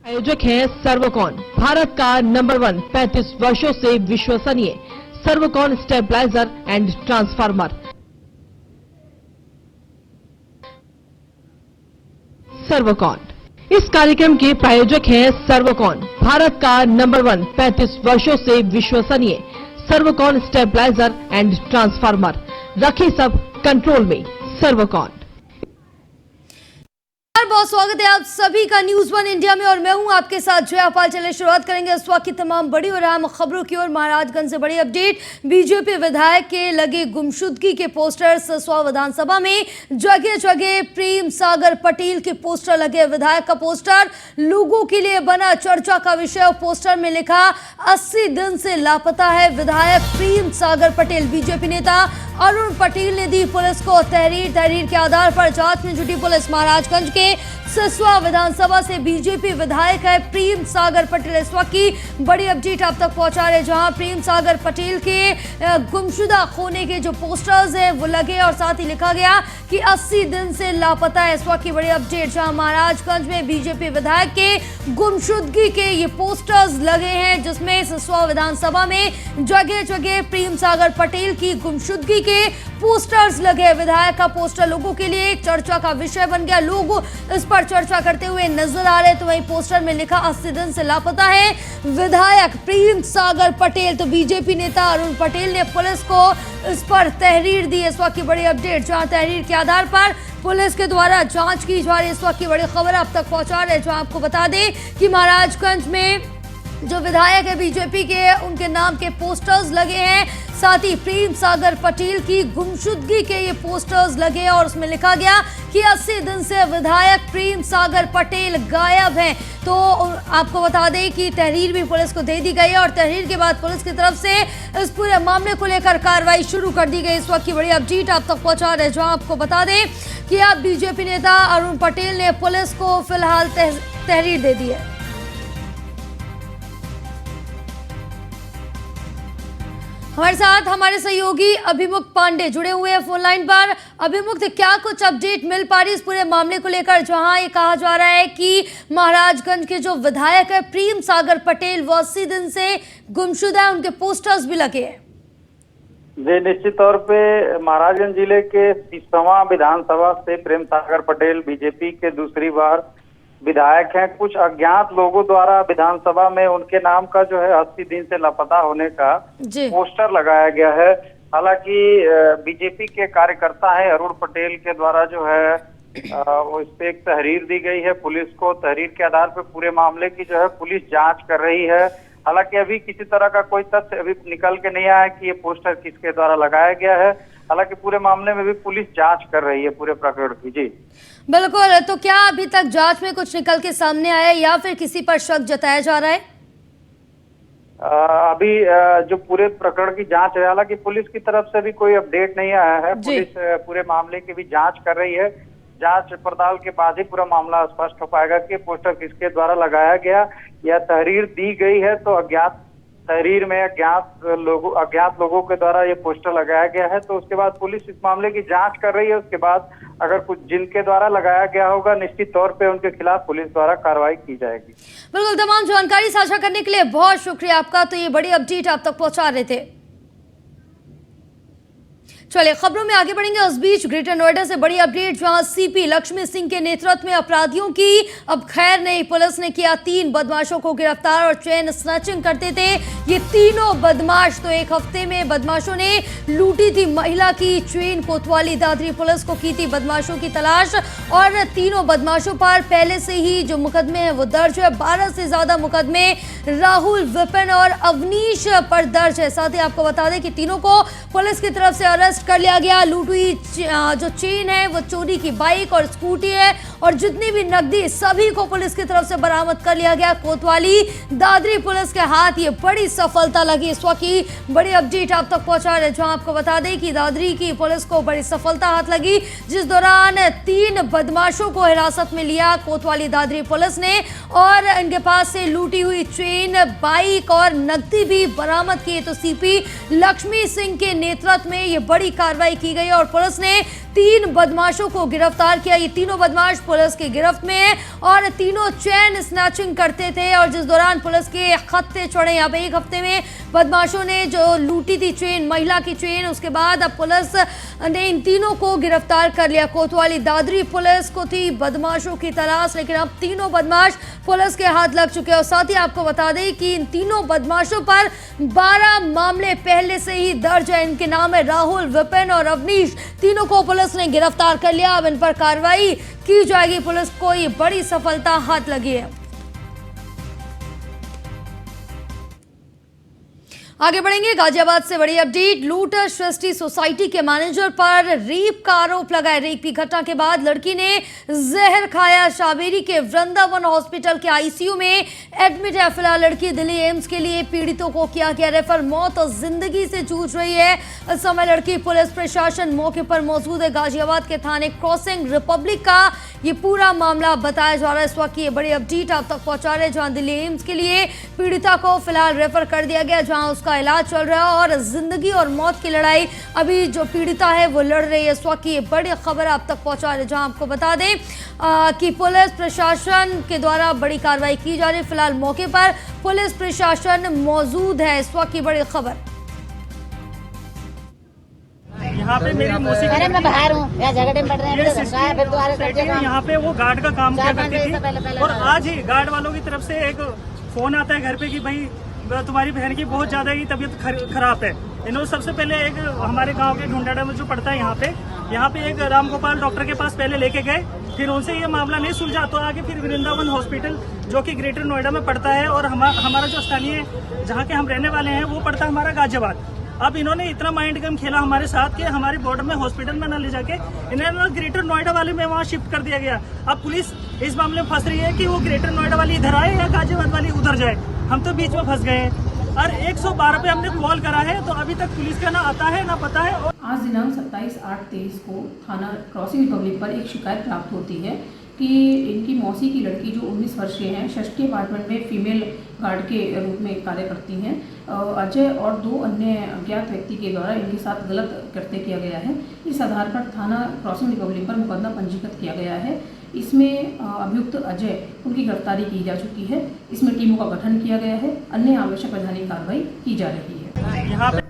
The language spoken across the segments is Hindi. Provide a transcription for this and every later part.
आयोजक है सर्वकॉन, भारत का नंबर 1 35 वर्षों से विश्वसनीय सर्वकॉन स्टेबलाइजर एंड ट्रांसफार्मर। सर्वकॉन इस कार्यक्रम के प्रायोजक हैं सर्वकॉन, भारत का नंबर 1 35 वर्षों से विश्वसनीय सर्वकॉन स्टेबलाइजर एंड ट्रांसफार्मर। रखे सब कंट्रोल में। सर्वकॉन। बहुत स्वागत है आप सभी का न्यूज 1 इंडिया में और मैं हूं आपके साथ जया पाल। चले शुरुआत करेंगे इस वक्त की तमाम बड़ी और अहम खबरों की ओर। महाराजगंज से बड़ी अपडेट। बीजेपी विधायक के लगे गुमशुदगी के पोस्टर। ससुआ विधानसभा में जगह जगह प्रेम सागर पटेल के पोस्टर लगे। विधायक का पोस्टर लोगों के लिए बना चर्चा का विषय और पोस्टर में लिखा 80 दिन से लापता है विधायक प्रेम सागर पटेल। बीजेपी नेता अरुण पटेल ने दी पुलिस को तहरीर के आधार पर जांच में जुटी पुलिस। महाराजगंज के ससुआ विधानसभा से बीजेपी विधायक है प्रेम सागर पटेल। इस वक्त की बड़ी अपडेट आप तक पहुंचा रहे, जहां प्रेम सागर पटेल के गुमशुदा खोने के जो पोस्टर्स हैं वो लगे और साथ ही लिखा गया कि 80 दिन से लापता है। इस वक्त की बड़ी अपडेट, जहां महाराजगंज में बीजेपी विधायक के गुमशुदगी के ये पोस्टर्स लगे हैं, जिसमें ससुआ विधानसभा में जगह जगह प्रेम सागर पटेल की गुमशुदगी के पोस्टर्स लगे। विधायक का पोस्टर लोगों के लिए चर्चा का विषय बन गया। लोग इस पर चर्चा करते हुए नजर आ रहे। तो वहीं पोस्टर में लिखा 80 दिन से लापता है विधायक प्रेम सागर पटेल। तो बीजेपी नेता अरुण पटेल ने पुलिस को इस पर तहरीर दी। इस वक्त की बड़ी अपडेट, जहां तहरीर के आधार पर पुलिस के द्वारा जांच की जा रही। इस वक्त की बड़ी खबर आप तक पहुंचा रहे, जो आपको बता दें कि महाराजगंज में जो विधायक है बीजेपी के, उनके नाम के पोस्टर्स लगे हैं। साथ ही प्रेम सागर पटेल की गुमशुदगी के ये पोस्टर्स लगे और उसमें लिखा गया कि 80 दिन से विधायक प्रेम सागर पटेल गायब हैं। तो आपको बता दें कि तहरीर भी पुलिस को दे दी गई है और तहरीर के बाद पुलिस की तरफ से इस पूरे मामले को लेकर कार्रवाई शुरू कर दी गई। इस वक्त की बड़ी अपडेट आप तक पहुंचा रहे, जहां आपको बता दें कि अब बीजेपी नेता अरुण पटेल ने पुलिस को फिलहाल तहरीर दे दी है। हमारे साथ हमारे सहयोगी अभिमुख पांडे जुड़े हुए हैं फोन लाइन पर। अभिमुख, क्या कुछ अपडेट मिल पा रही है इस पूरे मामले को लेकर, जहां ये कहा जा रहा है कि महाराजगंज के जो विधायक है प्रेम सागर पटेल वो 80 दिन से गुमशुदा है, उनके पोस्टर्स भी लगे हैं। जी, निश्चित तौर पे महाराजगंज जिले के 30वां विधानसभा से प्रेम सागर पटेल बीजेपी के दूसरी बार विधायक हैं। कुछ अज्ञात लोगों द्वारा विधानसभा में उनके नाम का जो है 80 दिन से लापता होने का पोस्टर लगाया गया है। हालांकि बीजेपी के कार्यकर्ता है अरुण पटेल के द्वारा जो है वो इस पे एक तहरीर दी गई है पुलिस को। तहरीर के आधार पर पूरे मामले की जो है पुलिस जांच कर रही है। हालांकि अभी किसी तरह का कोई तथ्य अभी निकल के नहीं आया कि ये पोस्टर किसके द्वारा लगाया गया है। हालांकि पूरे मामले में भी पुलिस जांच कर रही है पूरे प्रकरण की। जी बिल्कुल, तो क्या अभी तक जांच में कुछ निकल के सामने आया या फिर किसी पर शक जताया जा रहा है? अभी जो पूरे प्रकरण की जांच है, हालांकि पुलिस की तरफ से भी कोई अपडेट नहीं आया है। पुलिस पूरे मामले की भी जांच कर रही है। जांच पड़ताल के बाद ही पूरा मामला स्पष्ट हो पाएगा कि पोस्टर किसके द्वारा लगाया गया या तहरीर दी गई है तो अज्ञात तहरीर में अज्ञात लोगों के द्वारा ये पोस्टर लगाया गया है। तो उसके बाद पुलिस इस मामले की जांच कर रही है। उसके बाद अगर कुछ जिनके द्वारा लगाया गया होगा निश्चित तौर पे उनके खिलाफ पुलिस द्वारा कार्रवाई की जाएगी। बिल्कुल, तमाम जानकारी साझा करने के लिए बहुत शुक्रिया आपका। तो ये बड़ी अपडेट आप तक पहुंचा रहे थे। चलिए खबरों में आगे बढ़ेंगे। उस बीच ग्रेटर नोएडा से बड़ी अपडेट, जहां सीपी लक्ष्मी सिंह के नेतृत्व में अपराधियों की अब खैर नहीं। पुलिस ने किया 3 बदमाशों को गिरफ्तार और चेन स्नैचिंग करते थे ये तीनों बदमाश। तो एक हफ्ते में बदमाशों ने लूटी थी महिला की चेन। कोतवाली दादरी पुलिस को की थी बदमाशों की तलाश और तीनों बदमाशों पर पहले से ही जो मुकदमे हैं वो दर्ज है। 12 से ज्यादा मुकदमे राहुल, विपिन और अवनीश पर दर्ज है। साथ ही आपको बता दें कि तीनों को पुलिस की तरफ से अरेस्ट कर लिया गया। लूट हुई जो चेन है वो चोरी की बाइक और स्कूटी है और जितनी भी नकदी सभी को पुलिस की तरफ से बरामद कर लिया गया। कोतवाली दादरी पुलिस के हाथ ये बड़ी सफलता लगी। इस वक्त की बड़ी अपडेट आप तक पहुंचा रहे, जहां आपको बता दें कि दादरी की पुलिस को बड़ी सफलता हाथ लगी, जिस दौरान 3 बदमाशों को हिरासत में लिया कोतवाली दादरी पुलिस ने और इनके पास से लूटी हुई चेन, बाइक और नकदी भी बरामद की। तो सीपी लक्ष्मी सिंह के नेतृत्व में ये बड़ी बड़ी कार्रवाई की गई और पुलिस ने 3 बदमाशों को गिरफ्तार किया। ये तीनों बदमाश पुलिस की गिरफ्त में है और तीनों चेन स्नैचिंग करते थे और जिस दौरान पुलिस के खत्ते चढ़े। अब एक हफ्ते में बदमाशों ने जो लूटी थी चेन, महिला की चेन, उसके बाद अब पुलिस ने इन तीनों को गिरफ्तार कर लिया। कोतवाली दादरी पुलिस को थी बदमाशों की तलाश, लेकिन अब तीनों बदमाश पुलिस के हाथ लग चुके हैं। और साथ ही आपको बता दें कि इन तीनों बदमाशों पर 12 मामले पहले से ही दर्ज है। इनके नाम है राहुल, विपिन और अवनीश। तीनों को पुलिस ने गिरफ्तार कर लिया। अब इन पर कार्रवाई की जाएगी। पुलिस को ये बड़ी सफलता हाथ लगी है। आगे बढ़ेंगे, गाजियाबाद से बड़ी अपडेट। लूटर सृष्टि सोसाइटी के मैनेजर पर रेप का आरोप लगा है। रेप की घटना के बाद लड़की ने जहर खाया। शाबेरी के वृंदावन हॉस्पिटल के आईसीयू में एडमिट है। फिलहाल लड़की दिल्ली एम्स के लिए पीड़ितों को किया गया रेफर। मौत और जिंदगी से जूझ रही है इस समय लड़की। पुलिस प्रशासन मौके पर मौजूद है। गाजियाबाद के थाने क्रॉसिंग रिपब्लिक का ये पूरा मामला बताया जा रहा है। इस वक्त की ये बड़ी अपडेट आप तक पहुंचा रहे हैं, जहां दिल्ली एम्स के लिए पीड़िता को फिलहाल रेफर कर दिया गया, जहां उसका इलाज चल रहा है और जिंदगी और मौत की लड़ाई अभी जो पीड़िता है वो लड़ रही है। इस वक्त की ये बड़ी खबर आप तक पहुंचा रहे हैं, जहां आपको बता दें कि पुलिस प्रशासन के द्वारा बड़ी कार्रवाई की जा रही है। फिलहाल मौके पर पुलिस प्रशासन मौजूद है। इस वक्त की बड़ी खबर। यहाँ पे मेरी मौसी अरे मैं बाहर हूँ, यहाँ झगड़े में पड़ रहे हैं, फिर दोबारा करके यहाँ पे वो गार्ड का काम किया करती थी पहले और आज ही गार्ड वालों की तरफ से एक फोन आता है घर पे कि भाई तुम्हारी बहन की बहुत ज्यादा ही तबीयत खराब है। इन्होंने सबसे पहले एक हमारे गांव के ढूंढाड़ा में जो पड़ता है यहाँ पे एक राम गोपाल डॉक्टर के पास पहले लेके गए। फिर उनसे ये मामला नहीं सुलझा तो आगे फिर वृंदावन हॉस्पिटल जो कि ग्रेटर नोएडा में पड़ता है और हमारा जो स्थानीय जहाँ के हम रहने वाले हैं वो पड़ता है हमारा गाजियाबाद। अब इन्होंने इतना माइंड गेम खेला हमारे साथ कि हमारे बॉर्डर में हॉस्पिटल में न ले जाके इन्होंने ग्रेटर नोएडा वाले में वहाँ शिफ्ट कर दिया गया। अब पुलिस इस मामले में फंस रही है कि वो ग्रेटर नोएडा वाली इधर आए या गाजियाबाद वाली उधर जाए। हम तो बीच में फंस गए हैं और 112 पे हमने कॉल करा है तो अभी तक पुलिस का ना आता है ना पता है। आज दिनांक 27/8/23 को थाना क्रॉसिंग रिपब्लिक पर एक शिकायत प्राप्त होती है कि इनकी मौसी की लड़की जो 19 वर्षीय हैं, षष्ठी अपार्टमेंट में फीमेल गार्ड के रूप में कार्य करती हैं, अजय और 2 अन्य अज्ञात व्यक्ति के द्वारा इनके साथ गलत कृत्य किया गया है। इस आधार पर थाना क्रॉसिंग रिपब्लिक पर मुकदमा पंजीकृत किया गया है। इसमें अभियुक्त अजय उनकी गिरफ्तारी की जा चुकी है। इसमें टीमों का गठन किया गया है। अन्य आवश्यक वैधानिक कार्रवाई की जा रही है। यहाँ पे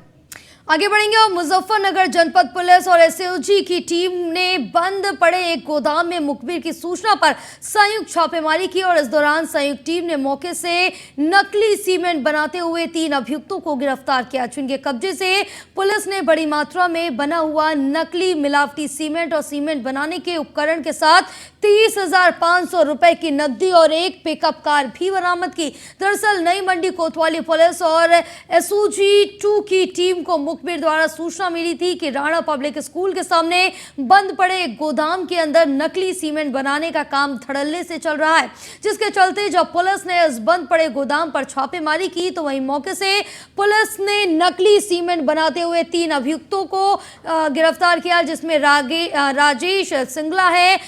आगे बढ़ेंगे और मुजफ्फरनगर जनपद पुलिस और एसओजी की टीम ने बंद पड़े एक गोदाम में मुखबिर की सूचना पर संयुक्त छापेमारी की और इस दौरान संयुक्त टीम ने मौके से नकली सीमेंट बनाते हुए 3 अभियुक्तों को गिरफ्तार किया, जिनके कब्जे से पुलिस ने बड़ी मात्रा में बना हुआ नकली मिलावटी सीमेंट और सीमेंट बनाने के उपकरण के साथ 30,500 रुपए की नकदी और एक पिकअप कार भी बरामद की। दरअसल नई मंडी कोतवाली पुलिस और एसओजी 2 की टीम को मुखबिर द्वारा सूचना मिली थी कि राणा पब्लिक स्कूल के सामने बंद पड़े एक गोदाम के अंदर नकली सीमेंट बनाने का काम धड़ल्ले से चल रहा है, जिसके चलते जब पुलिस ने इस बंद पड़े गोदाम पर छापेमारी की तो वहीं मौके से पुलिस ने नकली सीमेंट बनाते हुए 3 अभियुक्तों को गिरफ्तार किया, जिसमें राजेश सिंगला है,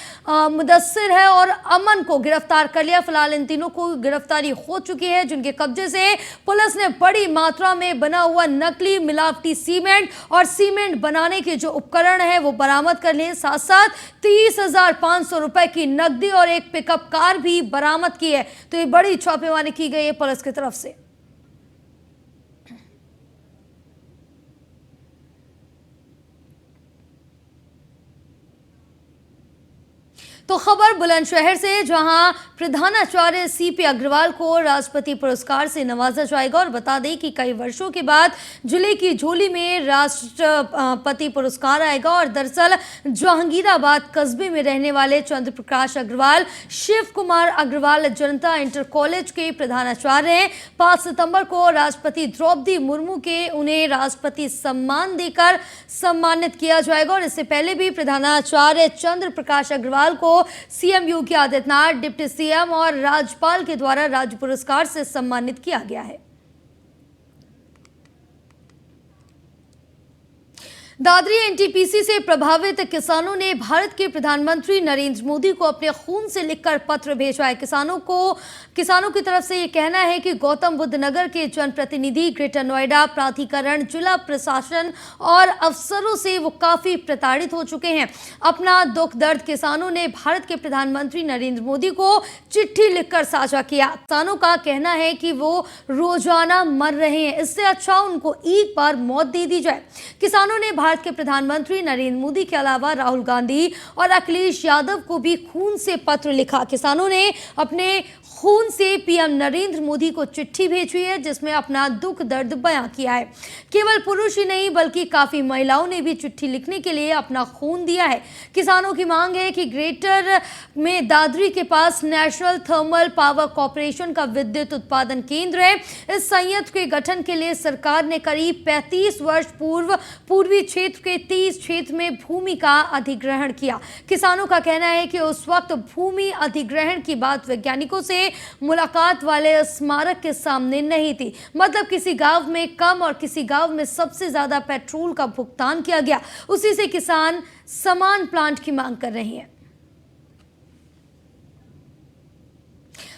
मुदस्सिर है और अमन को गिरफ्तार कर लिया। फिलहाल इन तीनों को गिरफ्तारी हो चुकी है, जिनके कब्जे से पुलिस ने बड़ी मात्रा में बना हुआ नकली मिलावटी सीमेंट और सीमेंट बनाने के जो उपकरण है वो बरामद कर लिए। साथ साथ 30,500 रुपए की नकदी और एक पिकअप कार भी बरामद की है। तो ये बड़ी छापेमारी की गई है पुलिस की तरफ से। तो खबर बुलंदशहर से, जहां प्रधानाचार्य सीपी अग्रवाल को राष्ट्रपति पुरस्कार से नवाजा जाएगा और बता दें कि कई वर्षों के बाद जिले की झोली में राष्ट्रपति पुरस्कार आएगा और दरअसल जहांगीराबाद कस्बे में रहने वाले चंद्र प्रकाश अग्रवाल शिव कुमार अग्रवाल जनता इंटर कॉलेज के प्रधानाचार्य हैं। 5 सितंबर को राष्ट्रपति द्रौपदी मुर्मू के उन्हें राष्ट्रपति सम्मान देकर सम्मानित किया जाएगा और इससे पहले भी प्रधानाचार्य चंद्र प्रकाश अग्रवाल को CM Yogi Adityanath, deputy CM और राज्यपाल के द्वारा राज्य पुरस्कार से सम्मानित किया गया है। दादरी एनटीपीसी से प्रभावित किसानों ने भारत के प्रधानमंत्री नरेंद्र मोदी को अपने खून से लिखकर पत्र भेजा है। किसानों की तरफ से ये कहना है कि गौतम बुद्ध नगर के जनप्रतिनिधि, ग्रेटर नोएडा प्राधिकरण, जिला प्रशासन और अफसरों से वो काफी प्रताड़ित हो चुके हैं। अपना दुख दर्द किसानों ने भारत के प्रधानमंत्री नरेंद्र मोदी को चिट्ठी लिखकर साझा किया। किसानों का कहना है कि वो रोजाना मर रहे हैं, इससे अच्छा उनको एक बार मौत दे दी जाए। किसानों ने भारत के प्रधानमंत्री नरेंद्र मोदी के अलावा राहुल गांधी और अखिलेश यादव को भी खून से पत्र लिखा। किसानों ने अपने खून से पीएम नरेंद्र मोदी को चिट्ठी भेजी है, जिसमें अपना दुख दर्द बयां किया है। केवल पुरुष ही नहीं बल्कि काफी महिलाओं ने भी चिट्ठी लिखने के लिए अपना खून दिया है। किसानों की मांग है कि ग्रेटर में दादरी के पास नेशनल थर्मल पावर कॉर्पोरेशन का विद्युत उत्पादन केंद्र है। इस संयंत्र के गठन के लिए सरकार ने करीब 35 वर्ष पूर्व पूर्वी क्षेत्र के 30 क्षेत्र में भूमि का अधिग्रहण किया। किसानों का कहना है कि उस वक्त भूमि अधिग्रहण की बात वैज्ञानिकों से मुलाकात वाले स्मारक के सामने नहीं थी। मतलब किसी गांव में कम और किसी गांव में सबसे ज्यादा पेट्रोल का भुगतान किया गया। उसी से किसान समान प्लांट की मांग कर रहे हैं।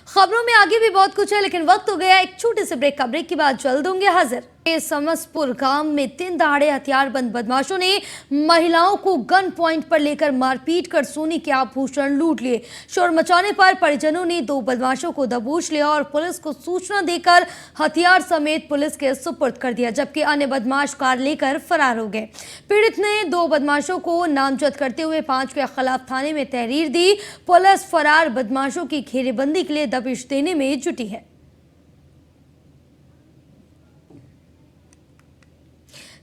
खबरों में आगे भी बहुत कुछ है, लेकिन वक्त हो गया एक छोटे से ब्रेक का। ब्रेक के बाद जल्द होंगे हाजिर। समसपुर गांव में 3 दहाड़े हथियारबंद बदमाशों ने महिलाओं को गन पॉइंट पर लेकर मारपीट कर सोने के आभूषण लूट लिए। शोर मचाने पर परिजनों ने 2 बदमाशों को दबोच लिया और पुलिस को सूचना देकर हथियार समेत पुलिस के सुपुर्द कर दिया, जबकि अन्य बदमाश कार लेकर फरार हो गए। पीड़ित ने 2 बदमाशों को नामजद करते हुए 5 के खिलाफ थाने में तहरीर दी। पुलिस फरार बदमाशों की घेरेबंदी के लिए दबिश देने में जुटी है।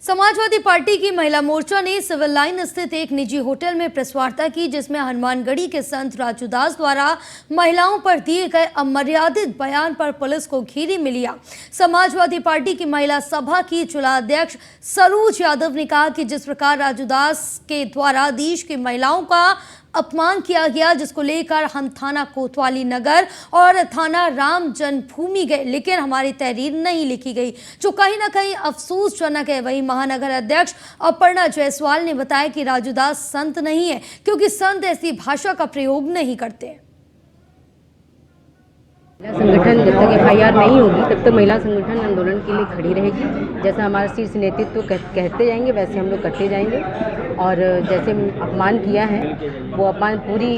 समाजवादी पार्टी की महिला मोर्चा ने सिविल लाइन स्थित एक निजी होटल में प्रेस वार्ता की, जिसमें हनुमानगढ़ी के संत राजू दास द्वारा महिलाओं पर दिए गए अमर्यादित बयान पर पुलिस को घेरे में लिया। समाजवादी पार्टी की महिला सभा की जिला अध्यक्ष सरोज यादव ने कहा कि जिस प्रकार राजू दास के द्वारा देश की महिलाओं का अपमान किया गया, जिसको लेकर हम थाना कोतवाली नगर और थाना राम जन्मभूमि गए, लेकिन हमारी तहरीर नहीं लिखी गई, जो कहीं ना कहीं अफसोसजनक है। वहीं महानगर अध्यक्ष अपर्णा जायसवाल ने बताया कि राजू दास संत नहीं है, क्योंकि संत ऐसी भाषा का प्रयोग नहीं करते। महिला संगठन जब तक FIR नहीं होगी तब तक महिला संगठन आंदोलन के लिए खड़ी रहेगी। जैसा हमारा शीर्ष नेतृत्व कहते जाएंगे वैसे हम लोग करते जाएंगे। और जैसे अपमान किया है वो अपमान पूरी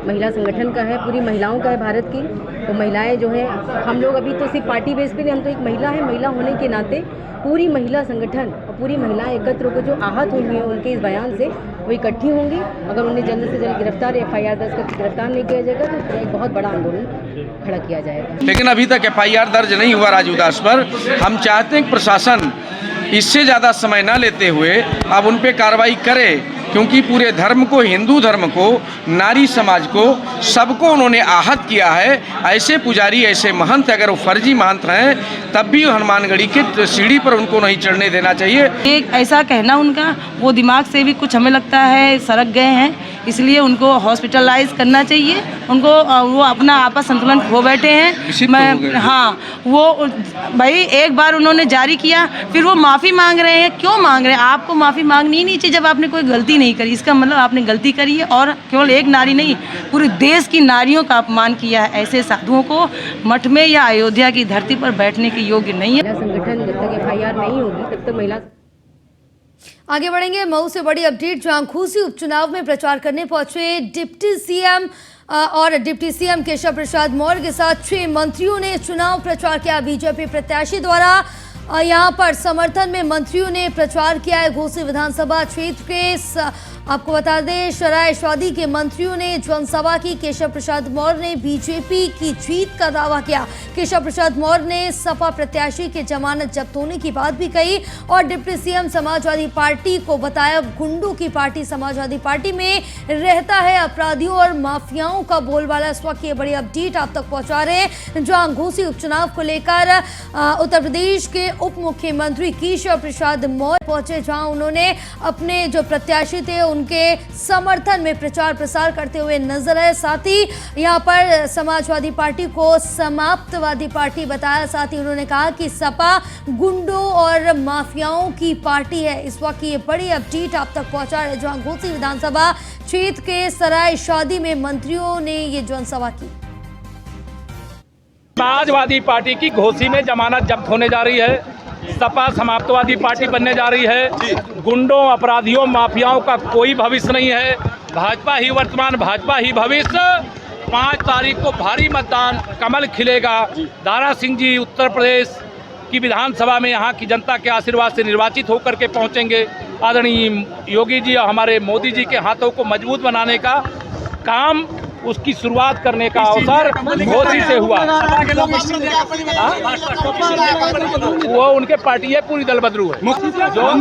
महिला संगठन का है, पूरी महिलाओं का है भारत की। तो महिलाएं जो है, हम लोग अभी तो सिर्फ पार्टी बेस पे नहीं, हम तो एक महिला है। महिला होने के नाते पूरी महिला संगठन और पूरी महिलाएं एकत्र होकर जो आहत हुई हैं उनके इस बयान से वो इकट्ठी होंगी। अगर उन्हें जल्द से जल्द गिरफ्तार FIR दर्ज कर गिरफ्तार नहीं किया जाएगा तो एक बहुत बड़ा आंदोलन खड़ा किया जाएगा। लेकिन अभी तक FIR दर्ज नहीं हुआ राजू दास पर। हम चाहते हैं कि प्रशासन इससे ज़्यादा समय न लेते हुए अब उन पर कार्रवाई करे, क्योंकि पूरे धर्म को, हिंदू धर्म को, नारी समाज को, सबको उन्होंने आहत किया है। ऐसे पुजारी, ऐसे महंत अगर वो फर्जी महंत हैं तब भी हनुमानगढ़ी के सीढ़ी पर उनको नहीं चढ़ने देना चाहिए। एक ऐसा कहना उनका, वो दिमाग से भी कुछ हमें लगता है सरक गए हैं, इसलिए उनको हॉस्पिटलाइज करना चाहिए। उनको वो अपना आपस संतुलन खो बैठे हैं। हाँ, वो भाई एक बार उन्होंने जारी किया, फिर वो माफ़ी मांग रहे हैं। क्यों मांग रहे हैं? आपको माफ़ी मांगनी ही नहीं चाहिए जब आपने कोई गलती नहीं करी। इसका मतलब आपने गलती करी है, और केवल एक नारी नहीं, पूरे देश की नारियों का अपमान किया है। ऐसे साधुओं को मठ में या अयोध्या की धरती पर बैठने के योग्य नहीं है। महिला संगठन जब तक FIR नहीं होगी तब तक महिला। आगे बढ़ेंगे मऊ से बड़ी अपडेट, जहां घोसी उपचुनाव में प्रचार करने पहुंचे डिप्टी सीएम केशव प्रसाद मौर्य के साथ 6 मंत्रियों ने चुनाव प्रचार किया। बीजेपी प्रत्याशी द्वारा यहां पर समर्थन में मंत्रियों ने प्रचार किया है। घोसी विधानसभा क्षेत्र के आपको बता दें शराय शादी के मंत्रियों ने जनसभा की। केशव प्रसाद मौर्य ने बीजेपी की जीत का दावा किया। केशव प्रसाद मौर्य ने सपा प्रत्याशी के जमानत जब्त होने की बात भी कही और डिप्टी सीएम समाजवादी पार्टी को बताया गुंडों की पार्टी। समाजवादी पार्टी में रहता है अपराधियों और माफियाओं का बोलबाला। इस वक्त ये बड़ी अपडेट आप तक पहुंचा रहे हैं, जहां घोसी उपचुनाव को लेकर उत्तर प्रदेश के उप मुख्यमंत्री केशव प्रसाद मौर्य पहुंचे, जहां उन्होंने अपने जो प्रत्याशी थे उनके समर्थन में प्रचार प्रसार करते हुए नजर आए। साथ ही यहाँ पर समाजवादी पार्टी को समाप्तवादी पार्टी बताया। साथ ही उन्होंने कहा कि सपा गुंडों और माफियाओं की पार्टी है। इस वक्त ये बड़ी अपडेट आप तक पहुंचा रहे, जहां घोसी विधानसभा क्षेत्र के सराय शादी में मंत्रियों ने ये जनसभा की। समाजवादी पार्टी की घोसी में जमानत जब्त होने जा रही है। सपा समाप्तवादी पार्टी बनने जा रही है। गुंडों, अपराधियों, माफियाओं का कोई भविष्य नहीं है। भाजपा ही वर्तमान, भाजपा ही भविष्य। 5 तारीख को भारी मतदान, कमल खिलेगा। दारा सिंह जी उत्तर प्रदेश की विधानसभा में यहाँ की जनता के आशीर्वाद से निर्वाचित होकर के पहुँचेंगे। आदरणीय योगी जी और हमारे मोदी जी के हाथों को मजबूत बनाने का काम, उसकी शुरुआत करने का अवसर घोसी से हुआ। वो उनके पार्टी है, पूरी दल बदलू है। जो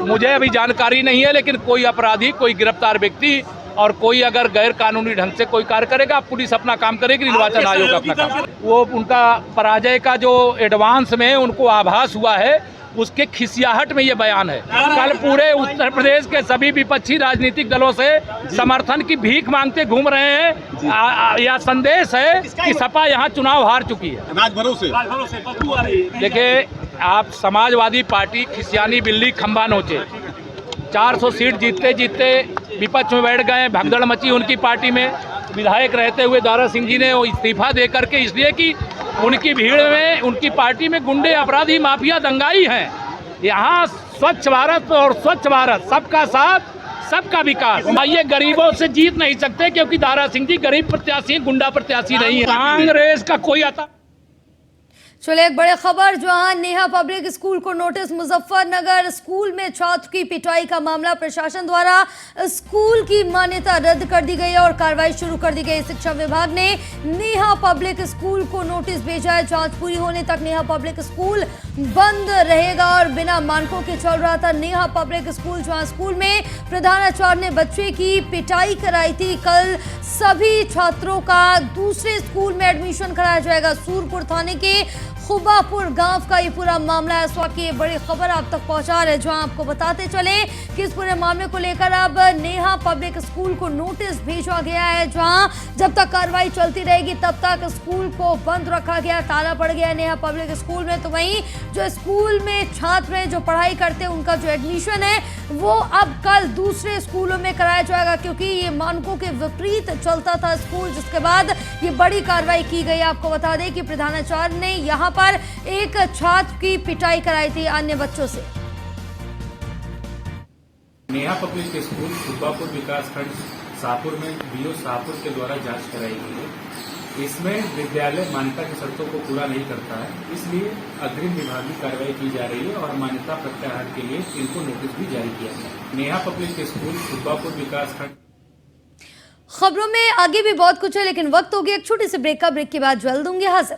मुझे अभी जानकारी नहीं है, लेकिन कोई अपराधी, कोई गिरफ्तार व्यक्ति और कोई अगर गैर कानूनी ढंग से कोई कार्य करेगा, पुलिस अपना काम करेगी, निर्वाचन आयोग अपना काम। वो उनका पराजय का जो एडवांस में उनको आभास हुआ है, उसके खिसियाहट में ये बयान है। कल पूरे उत्तर प्रदेश के सभी विपक्षी राजनीतिक दलों से समर्थन की भीख मांगते घूम रहे हैं। यह संदेश है कि सपा यहाँ चुनाव हार चुकी है। देखिए, आप समाजवादी पार्टी खिसियानी बिल्ली खंबा नोचे, 400 सीट जीतते जीतते विपक्ष में बैठ गए। भगदड़ मची उनकी पार्टी में। विधायक रहते हुए दारा सिंह जी ने वो इस्तीफा दे करके, इसलिए कि उनकी भीड़ में, उनकी पार्टी में गुंडे, अपराधी, माफिया, दंगाई हैं। यहाँ स्वच्छ भारत और स्वच्छ भारत, सबका साथ सबका विकास। ये गरीबों से जीत नहीं सकते, क्योंकि दारा सिंह जी गरीब प्रत्याशी, गुंडा प्रत्याशी नहीं है। कांग्रेस का कोई आता। चलिए एक बड़ी खबर, जहां नेहा पब्लिक स्कूल को नोटिस। मुजफ्फरनगर स्कूल में छात्र की पिटाई का मामला, प्रशासन द्वारा स्कूल की मान्यता रद्द कर दी गई है और कार्रवाई शुरू कर दी गई। शिक्षा विभाग ने नेहा पब्लिक स्कूल को नोटिस भेजा है। जांच पूरी होने तक नेहा पब्लिक स्कूल बंद रहेगा और बिना मानकों के चल रहा था नेहा पब्लिक स्कूल। जहां स्कूल में प्रधानाचार्य ने बच्चे की पिटाई कराई थी। कल सभी छात्रों का दूसरे स्कूल में एडमिशन कराया जाएगा। सूरपुर थाने के खुबापुर गांव का ये पूरा मामला है। इस वक्त की बड़ी खबर आप तक पहुंचा रहे, जहां आपको बताते चले कि इस पूरे मामले को लेकर अब नेहा पब्लिक स्कूल को नोटिस भेजा गया है। जहां जब तक कार्रवाई चलती रहेगी तब तक स्कूल को बंद रखा गया, ताला पड़ गया नेहा पब्लिक स्कूल में। तो वहीं जो स्कूल में छात्र हैं, जो पढ़ाई करते हैं, उनका जो एडमिशन है वो अब कल दूसरे स्कूलों में कराया जाएगा, क्योंकि ये मानकों के विपरीत चलता था स्कूल, जिसके बाद ये बड़ी कार्रवाई की गई। आपको बता दें कि प्रधानाचार्य ने यहाँ पर एक छात्र की पिटाई कराई थी अन्य बच्चों से। नेहा पब्लिक स्कूल खुबापुर विकासखंड शाहपुर में बीओ शाहपुर के द्वारा जांच कराई गई है। इसमें विद्यालय मान्यता की शर्तों को पूरा नहीं करता है, इसलिए अग्रिम विभागीय कार्रवाई की जा रही है और मान्यता प्रत्याहार के लिए इनको नोटिस भी जारी किया गया। नेहा पब्लिक स्कूल खुबापुर विकासखंड। खबरों में आगे भी बहुत कुछ है, लेकिन वक्त हो गया एक छोटे से ब्रेक का। ब्रेक के बाद जल्द होंगे हाजिर।